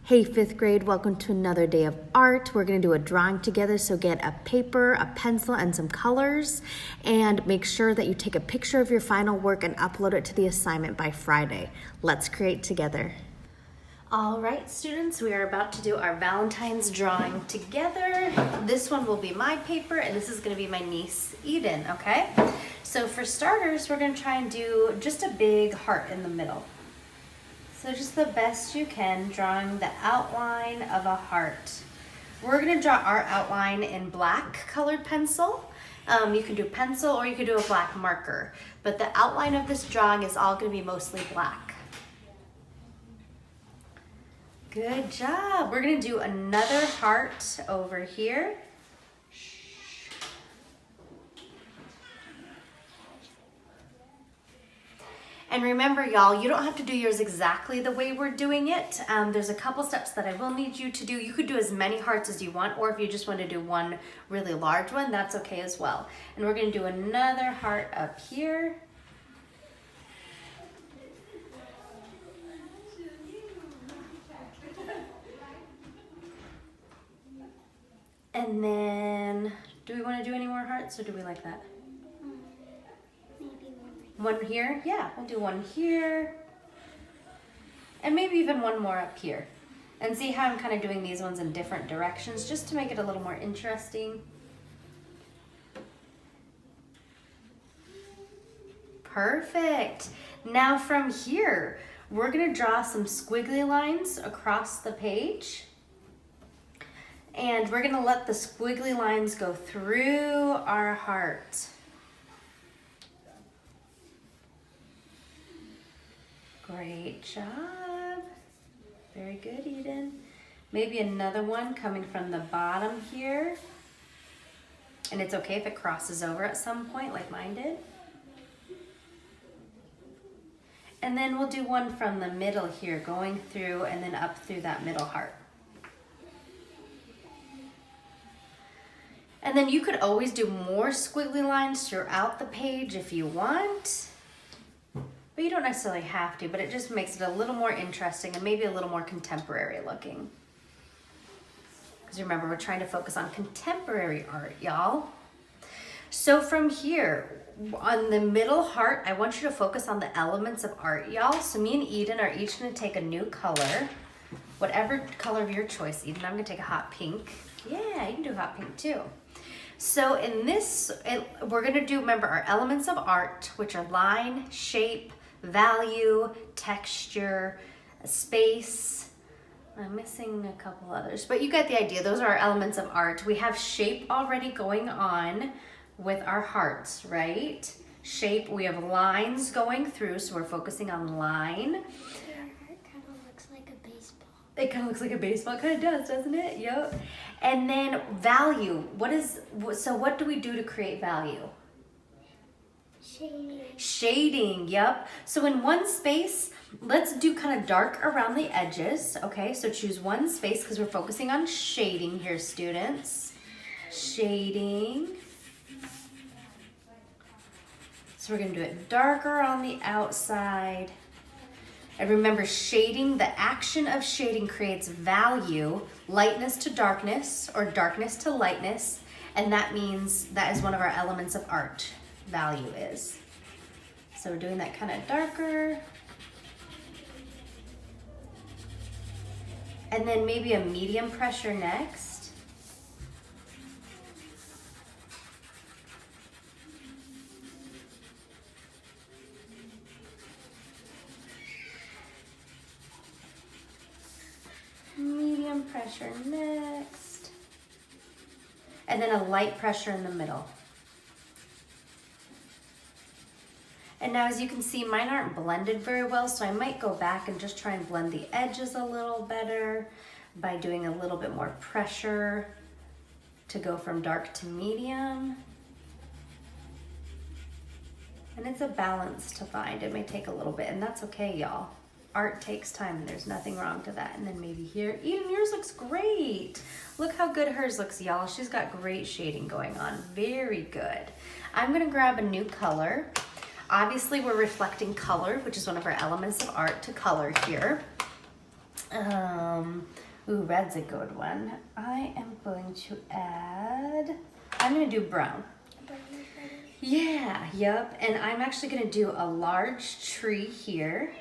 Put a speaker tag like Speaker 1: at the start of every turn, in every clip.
Speaker 1: Hey, fifth grade, welcome to another day of art. We're gonna do a drawing together, so get a paper, a pencil, and some colors, and make sure that you take a picture of your final work and upload it to the assignment by Friday. Let's create together. All right, students, we are about to do our Valentine's drawing together. This one will be my paper, and this is gonna be my niece, Eden, okay? So for starters, we're gonna try and do just a big heart in the middle. So just the best you can, drawing the outline of a heart. We're gonna draw our outline in black colored pencil. You can do pencil or you can do a black marker, but the outline of this drawing is all gonna be mostly black. Good job. We're gonna do another heart over here. And remember, y'all, you don't have to do yours exactly the way we're doing it. There's a couple steps that I will need you to do. You could do as many hearts as you want, or if you just want to do one really large one, that's okay as well. And we're gonna do another heart up here. And then, do we want to do any more hearts, or do we like that? One here? Yeah, we'll do one here. And maybe even one more up here. And see how I'm kind of doing these ones in different directions just to make it a little more interesting. Perfect. Now from here, we're gonna draw some squiggly lines across the page. And we're gonna let the squiggly lines go through our heart. Great job. Very good, Eden. Maybe another one coming from the bottom here. And it's okay if it crosses over at some point like mine did. And then we'll do one from the middle here, going through and then up through that middle heart. And then you could always do more squiggly lines throughout the page if you want. But you don't necessarily have to, but it just makes it a little more interesting and maybe a little more contemporary looking. Because remember, we're trying to focus on contemporary art, y'all. So from here, on the middle heart, I want you to focus on the elements of art, y'all. So me and Eden are each gonna take a new color, whatever color of your choice. Eden, I'm gonna take a hot pink. Yeah, you can do hot pink too. So in this, we're gonna do, remember, our elements of art, which are line, shape, value, texture, space. I'm missing a couple others, but you get the idea. Those are our elements of art. We have shape already going on with our hearts, right? Shape, we have lines going through, so we're focusing on line.
Speaker 2: Your heart kind of looks like a baseball.
Speaker 1: It kind of looks like a baseball, it kind of does, doesn't it? Yep. And then value, so what do we do to create value?
Speaker 2: Shading.
Speaker 1: Shading, yep. So in one space, let's do kind of dark around the edges, okay? So choose one space because we're focusing on shading here, students. Shading. So we're gonna do it darker on the outside. And remember, shading, the action of shading creates value, lightness to darkness, or darkness to lightness, and that means that is one of our elements of art. Value is. So we're doing that kind of darker. And then maybe a medium pressure next. Medium pressure next. And then a light pressure in the middle. And now as you can see, mine aren't blended very well, so I might go back and just try and blend the edges a little better by doing a little bit more pressure to go from dark to medium. And it's a balance to find. It may take a little bit, and that's okay, y'all. Art takes time, and there's nothing wrong to that. And then maybe here, Eden, yours looks great. Look how good hers looks, y'all. She's got great shading going on. Very good. I'm gonna grab a new color. Obviously, we're reflecting color, which is one of our elements of art, to color here. Ooh, red's a good one. I am going to add, I'm gonna do brown. Yeah, yep. And I'm actually gonna do a large tree here.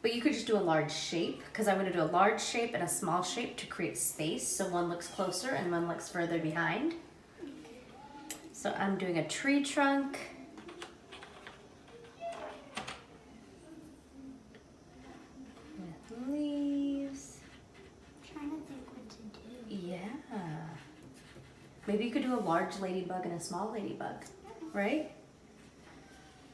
Speaker 1: But you could just do a large shape, because I'm gonna do a large shape and a small shape to create space, so one looks closer and one looks further behind. So I'm doing a tree trunk. With leaves.
Speaker 2: I'm trying to think what to do.
Speaker 1: Yeah. Maybe you could do a large ladybug and a small ladybug, right?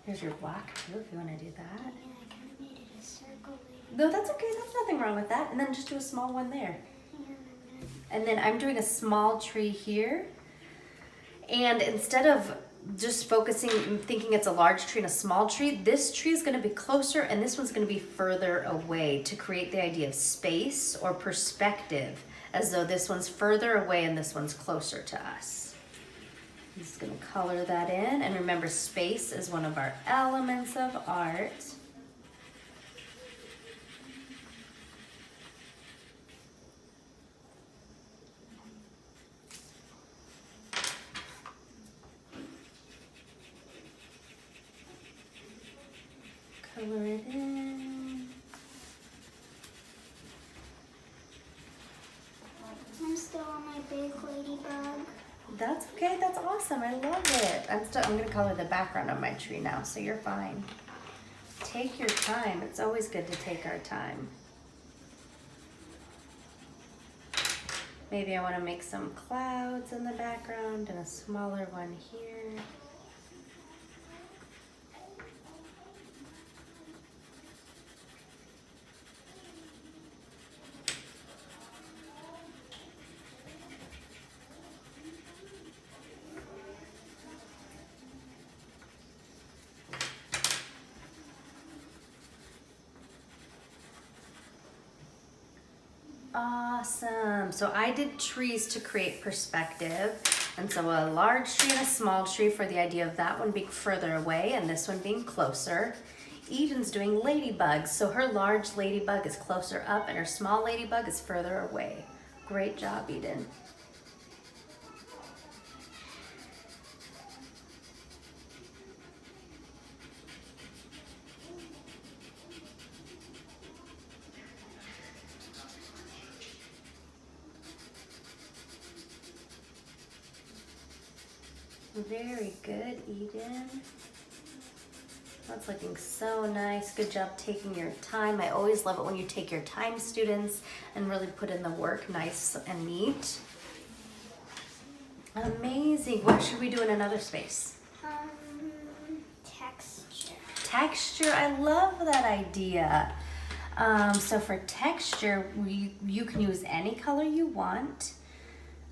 Speaker 1: Here's your black too, if you wanna do that.
Speaker 2: Yeah, I kind of made it a circle.
Speaker 1: No, that's okay, there's nothing wrong with that. And then just do a small one there. And then I'm doing a small tree here. And instead of just focusing, thinking it's a large tree and a small tree, this tree is gonna be closer and this one's gonna be further away to create the idea of space or perspective, as though this one's further away and this one's closer to us. I'm just gonna color that in. And remember, space is one of our elements of art. Color it in.
Speaker 2: I'm still on my big ladybug.
Speaker 1: That's okay, that's awesome, I love it. I'm gonna color the background of my tree now, so you're fine. Take your time, it's always good to take our time. Maybe I wanna make some clouds in the background and a smaller one here. Awesome. So I did trees to create perspective. And so a large tree and a small tree for the idea of that one being further away and this one being closer. Eden's doing ladybugs. So her large ladybug is closer up and her small ladybug is further away. Great job, Eden. Very good, Eden. That's looking so nice. Good job taking your time. I always love it when you take your time, students, and really put in the work nice and neat. Amazing. What should we do in another space?
Speaker 2: Texture.
Speaker 1: Texture, I love that idea. So for texture, you can use any color you want.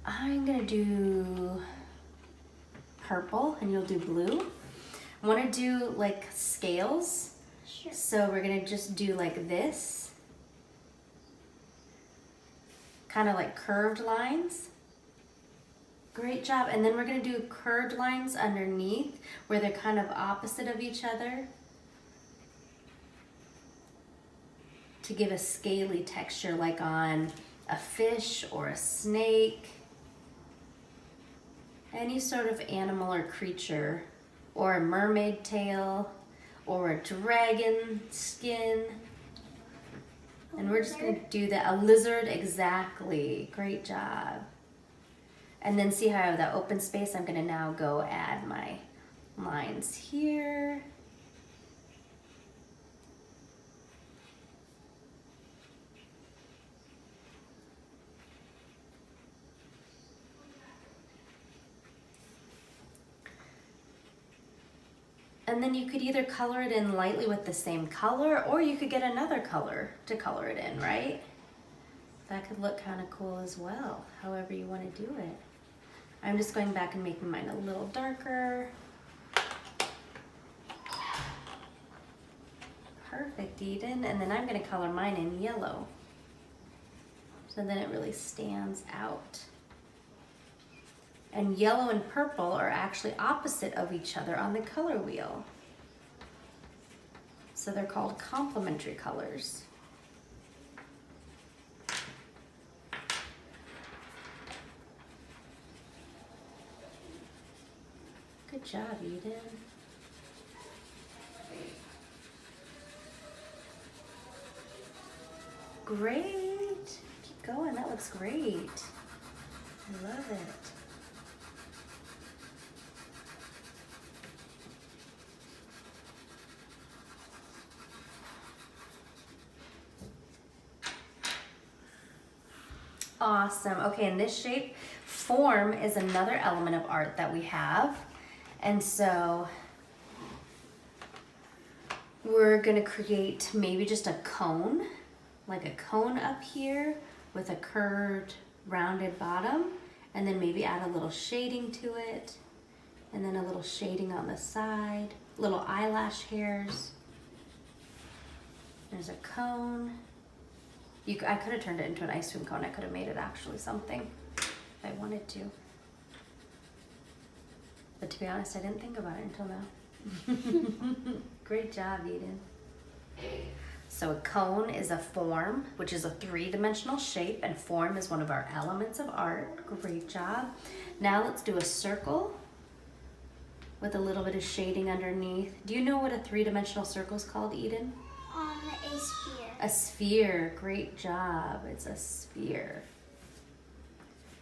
Speaker 1: I'm gonna do purple and you'll do blue. I wanna do like scales.
Speaker 2: Sure.
Speaker 1: So we're gonna just do like this. Kind of like curved lines. Great job. And then we're gonna do curved lines underneath where they're kind of opposite of each other to give a scaly texture, like on a fish or a snake. Any sort of animal or creature, or a mermaid tail, or a dragon skin. And we're just gonna do that, a lizard, exactly. Great job. And then see how I have that open space? I'm gonna now go add my lines here. And then you could either color it in lightly with the same color, or you could get another color to color it in, right? That could look kind of cool as well, however you want to do it. I'm just going back and making mine a little darker. Perfect, Eden. And then I'm going to color mine in yellow, so then it really stands out. And yellow and purple are actually opposite of each other on the color wheel. So they're called complementary colors. job, Eden. Great. Keep going. That looks great. I love it. Awesome. Okay, in this shape, form is another element of art that we have. And so we're gonna create maybe just a cone, like a cone up here with a curved, rounded bottom, and then maybe add a little shading to it, and then a little shading on the side, little eyelash hairs. There's a cone. I could have turned it into an ice cream cone. I could have made it actually something if I wanted to. But to be honest, I didn't think about it until now. Great job, Eden. So a cone is a form, which is a three-dimensional shape, and form is one of our elements of art. Great job. Now let's do a circle with a little bit of shading underneath. Do you know what a three-dimensional circle is called, Eden?
Speaker 2: A sphere.
Speaker 1: A sphere. Great job. It's a sphere.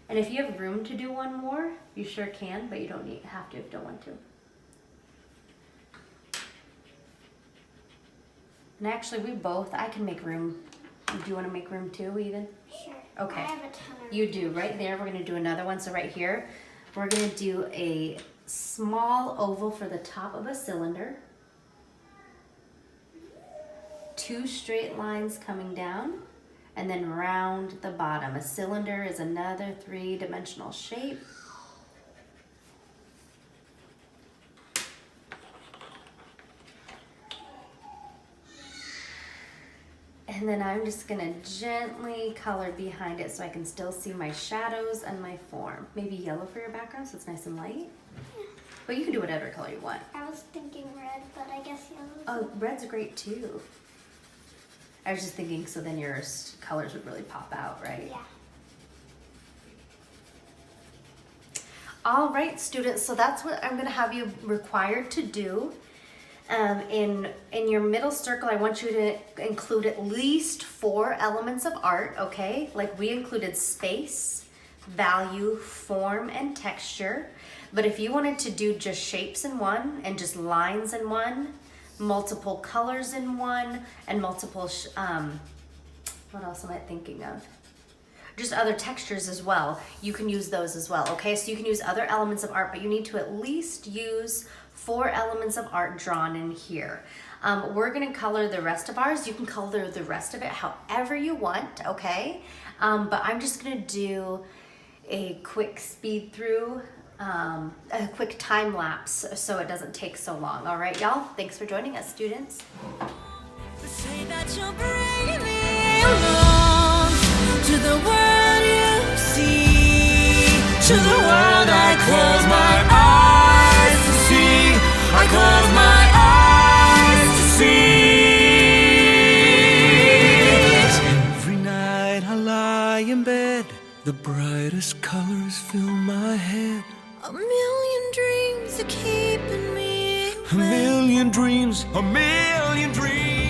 Speaker 1: And if you have room to do one more, you sure can, but you don't have to if you don't want to. And actually, I can make room. Do you want to make room too, Eden?
Speaker 2: Sure.
Speaker 1: Okay.
Speaker 2: I have a ton of
Speaker 1: You do. Right there, we're going to do another one. So right here, we're going to do a small oval for the top of a cylinder. 2 straight lines coming down, and then round the bottom. A cylinder is another three-dimensional shape. And then I'm just gonna gently color behind it so I can still see my shadows and my form. Maybe yellow for your background so it's nice and light. Yeah. But you can do whatever color you want.
Speaker 2: I was thinking red, but I guess yellow.
Speaker 1: Oh, red's great too. I was just thinking so then your colors would really pop out, right?
Speaker 2: Yeah.
Speaker 1: All right, students, so that's what I'm gonna have you required to do. In your middle circle, I want you to include at least 4 elements of art, okay? Like we included space, value, form, and texture. But if you wanted to do just shapes in one and just lines in one, multiple colors in one, and multiple, what else am I thinking of? Just other textures as well. You can use those as well, okay? So you can use other elements of art, but you need to at least use 4 elements of art drawn in here. We're gonna color the rest of ours. You can color the rest of it however you want, okay? But I'm just gonna do a quick speed through, a quick time lapse so it doesn't take so long. All right, y'all? Thanks for joining us, students.
Speaker 3: To say that you're bringing me along to the world you see, to the world I close my eyes to see, I close my eyes to see. Every night I lie in bed, the brightest colors fill my head. A million dreams are keeping me awake. A million dreams, a million dreams.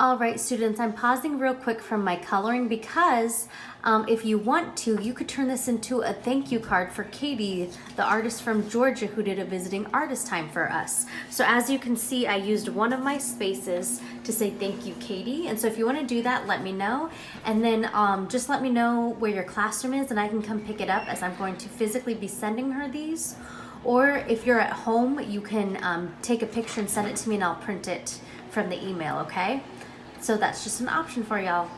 Speaker 1: All right, students, I'm pausing real quick from my coloring because if you want to, you could turn this into a thank you card for Katie, the artist from Georgia who did a visiting artist time for us. So as you can see, I used one of my spaces to say thank you, Katie. And so if you want to do that, let me know. And then just let me know where your classroom is and I can come pick it up as I'm going to physically be sending her these. Or if you're at home, you can take a picture and send it to me and I'll print it from the email, okay? So that's just an option for y'all.